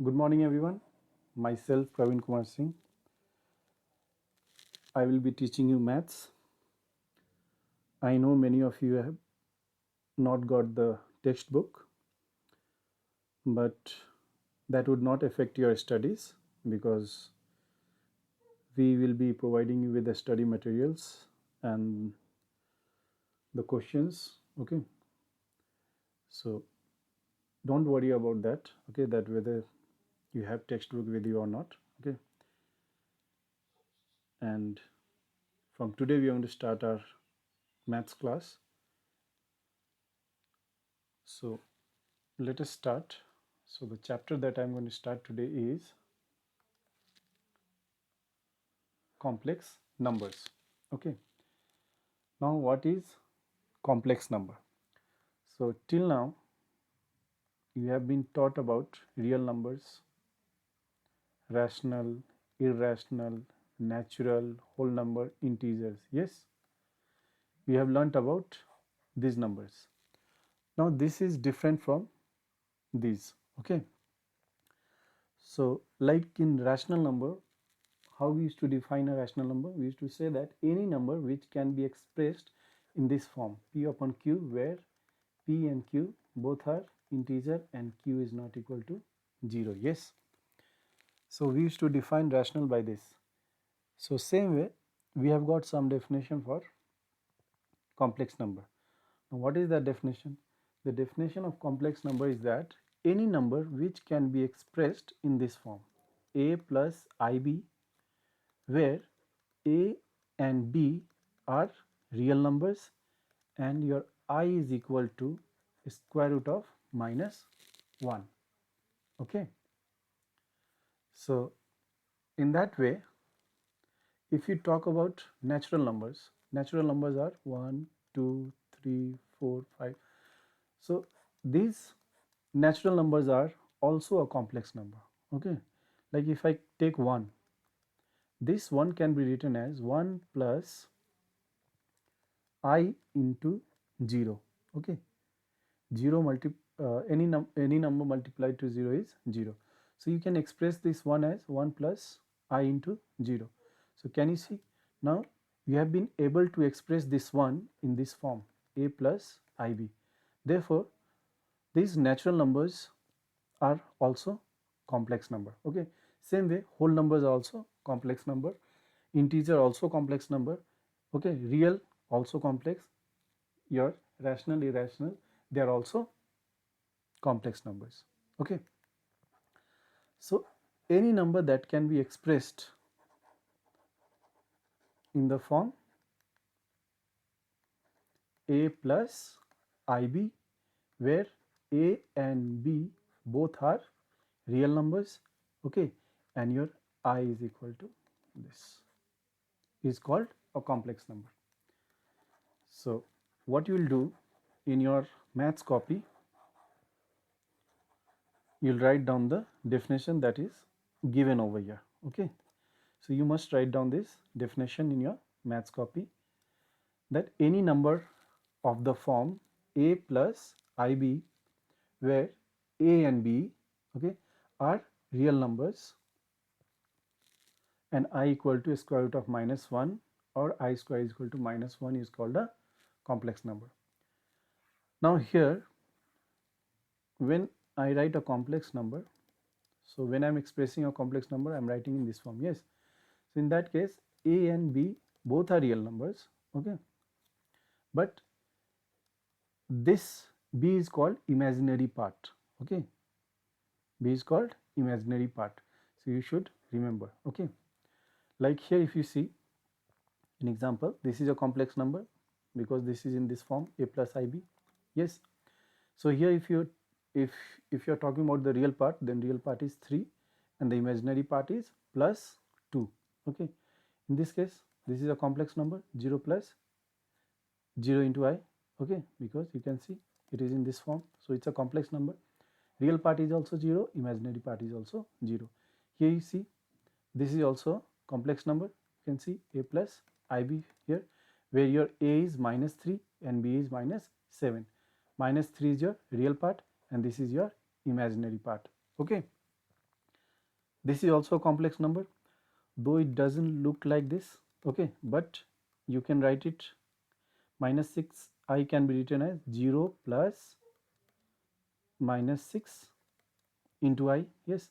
Good morning, everyone. Myself, Praveen Kumar Singh. I will be teaching you maths. I know many of you have not got the textbook, but that would not affect your studies because we will be providing you with the study materials and the questions. Okay, so don't worry about that. Okay, that whether you have textbook with you or not. Okay, and from today we are going to start our maths class. So let us start. So the chapter that I'm going to start today is complex numbers. Okay, now what is complex number? So till now you have been taught about real numbers, rational, irrational, natural, whole number, integers. Yes, we have learnt about these numbers. Now this is different from these. Okay, so like in rational number, how we used to define a rational number? We used to say that any number which can be expressed in this form, p upon q, where p and q both are integer and q is not equal to 0. Yes, so we used to define rational by this. So same way we have got some definition for complex number. Now what is that definition? The definition of complex number is that any number which can be expressed in this form, a plus ib, where a and b are real numbers and your I is equal to square root of minus 1. Okay, so in that way, if you talk about natural numbers are 1, 2, 3, 4, 5. So these natural numbers are also a complex number. Okay, like if I take 1, this 1 can be written as 1 plus I into 0. Okay, 0 any number multiplied to 0 is 0. So you can express this 1 as 1 plus I into 0. So can you see, now you have been able to express this 1 in this form, a plus ib. Therefore these natural numbers are also complex number. Okay, same way whole numbers are also complex number, integer also complex number. Okay, real also complex, your rational, irrational, they are also complex numbers. Okay, so any number that can be expressed in the form a plus ib, where a and b both are real numbers. Okay, and your I is equal to this, is called a complex number. So what you will do in your maths copy, you'll write down the definition that is given over here. Okay, so you must write down this definition in your maths copy, that any number of the form a plus ib, where a and b, okay, are real numbers and I equal to square root of minus 1 or I square is equal to minus 1 is called a complex number. Now here when I write a complex number, so when I am expressing a complex number I am writing in this form. Yes, so in that case a and b both are real numbers. Okay, but this b is called imaginary part. Okay, b is called imaginary part, so you should remember. Okay, like here if you see an example, this is a complex number because this is in this form a plus ib. Yes, so here if you if you are talking about the real part, then real part is 3 and the imaginary part is plus 2. Okay, in this case this is a complex number, 0 plus 0 into I. Okay, because you can see it is in this form, so it's a complex number. Real part is also 0, imaginary part is also 0. Here you see this is also complex number, you can see a plus ib here, where your a is minus 3 and b is minus 7. Minus 3 is your real part and this is your imaginary part. Okay, This is also a complex number, though it doesn't look like this, okay, but you can write it. Minus 6i can be written as 0 plus minus 6 into I, yes.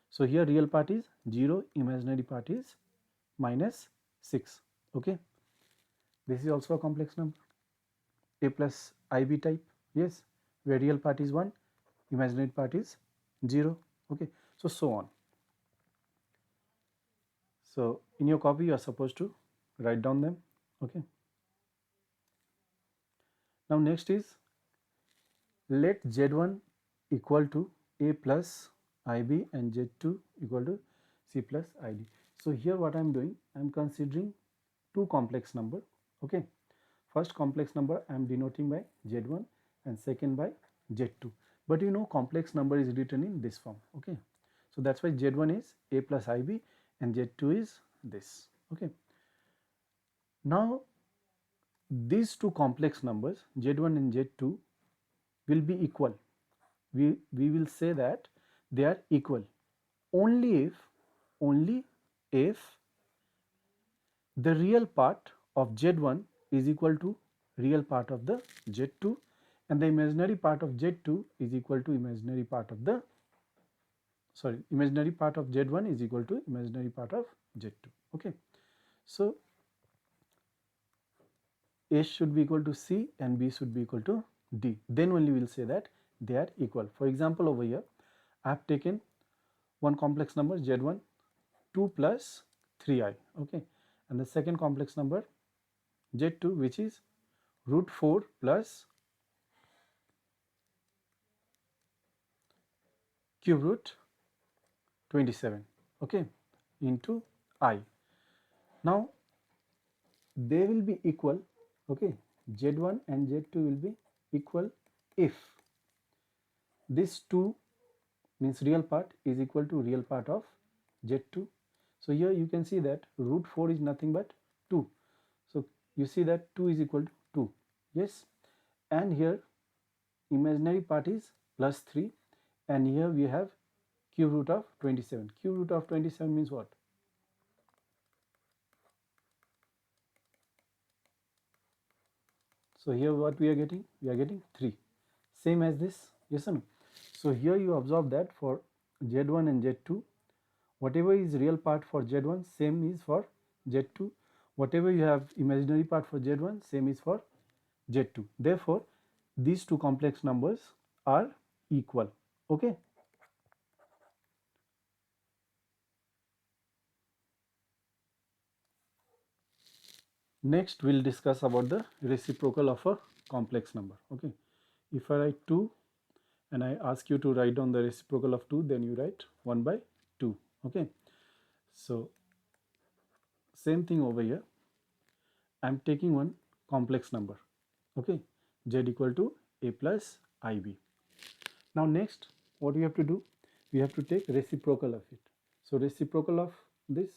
So here real part is 0, imaginary part is minus 6, okay. This is also a complex number, a plus ib type, yes, where real part is 1, imaginary part is 0, okay. So on. So in your copy you are supposed to write down them, okay. Now next is, let Z1 equal to a plus ib and Z2 equal to c plus id. So here what I am doing, I am considering two complex number, okay. First complex number I am denoting by Z1 and second by Z2, but you know complex number is written in this form, okay. So that's why Z1 is a plus ib and Z2 is this, okay. Now these two complex numbers Z1 and Z2 will be equal. We will say that they are equal only if the real part of Z1 is equal to real part of the Z2 and the imaginary part of Z2 is equal to imaginary part of the imaginary part of Z1 is equal to imaginary part of Z2, okay. So A should be equal to C and B should be equal to D, then only we will say that they are equal. For example, over here I have taken one complex number Z1 2 plus 3i, okay, and the second complex number Z2 which is root 4 plus cube root 27, okay, into I. Now they will be equal, okay, Z1 and Z2 will be equal if this 2 means real part is equal to real part of Z2. So here you can see that root 4 is nothing but 2. So you see that 2 is equal to 2, yes, and here imaginary part is plus 3 and here we have cube root of 27. Cube root of 27 means what? So here what we are getting? We are getting 3, same as this, yes or no? So here you observe that for Z1 and Z2, whatever is real part for Z1 same is for Z2, whatever you have imaginary part for Z1 same is for Z2. Therefore these two complex numbers are equal, okay. Next we'll discuss about the reciprocal of a complex number, okay. If I write 2 and I ask you to write down the reciprocal of 2, then you write 1 by 2, okay. So same thing over here, I am taking one complex number, okay, z equal to a plus ib. Now next what we have to do, we have to take reciprocal of it. So reciprocal of this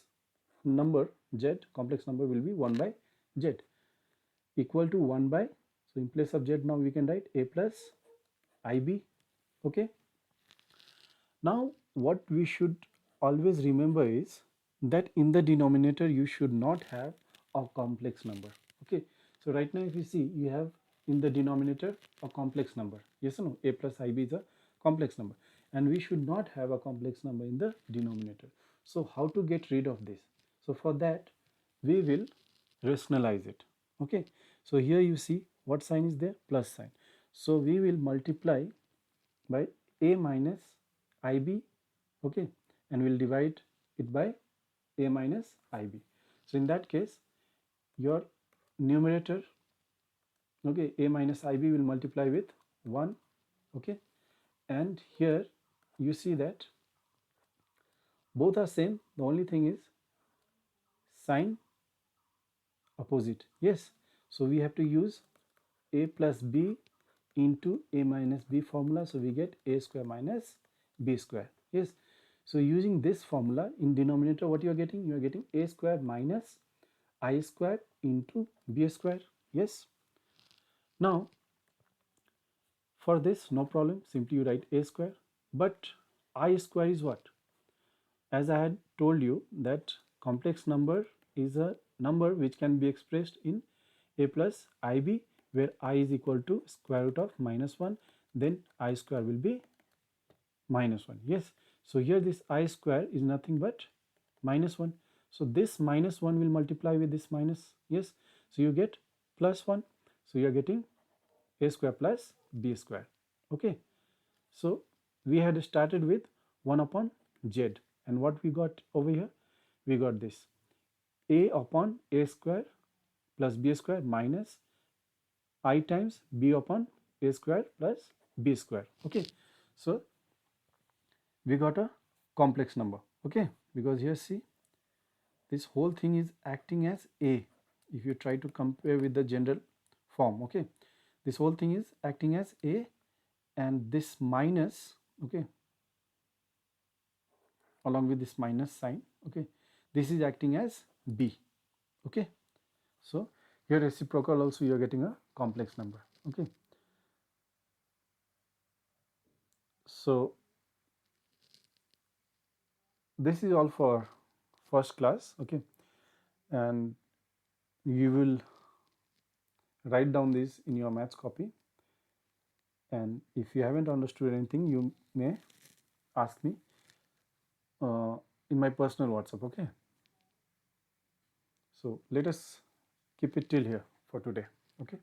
number z, complex number, will be 1 by z equal to 1 by, so in place of z now we can write a plus ib, okay. Now what we should always remember is that in the denominator you should not have a complex number, okay. So right now if you see, you have in the denominator a complex number, yes or no, a plus ib is a complex number and we should not have a complex number in the denominator. So how to get rid of this? So for that we will rationalize it, okay. So here you see what sign is there? Plus sign. So we will multiply by a minus ib, okay, and we'll divide it by a minus ib. So in that case your numerator, okay, a minus ib will multiply with 1, okay, and here you see that both are same, the only thing is sign opposite, yes. So we have to use a plus b into a minus b formula, so we get a square minus b square, yes. So using this formula in denominator, what you are getting? You are getting a square minus I square into b square, yes. Now for this no problem, simply you write a square, but I square is what? as I had told you that complex number is a number which can be expressed in a plus ib, where I is equal to square root of minus 1, then I square will be minus 1. Yes, so here this I square is nothing but minus 1. So this minus 1 will multiply with this minus, yes, so you get plus 1. So you are getting a square plus b square. Okay, so we had started with 1 upon z, and what we got over here? We got this a upon a square plus b square minus I times b upon a square plus b square. Okay, so we got a complex number. Okay, because here see, this whole thing is acting as a, if you try to compare with the general form. Okay, this whole thing is acting as a, and this minus, okay, along with this minus sign, okay, this is acting as b. Okay, so here reciprocal also you are getting a complex number. Okay, so this is all for first class. Okay, and you will write down this in your maths copy, and if you haven't understood anything, you may ask me in my personal WhatsApp. Okay, so let us keep it till here for today. Okay.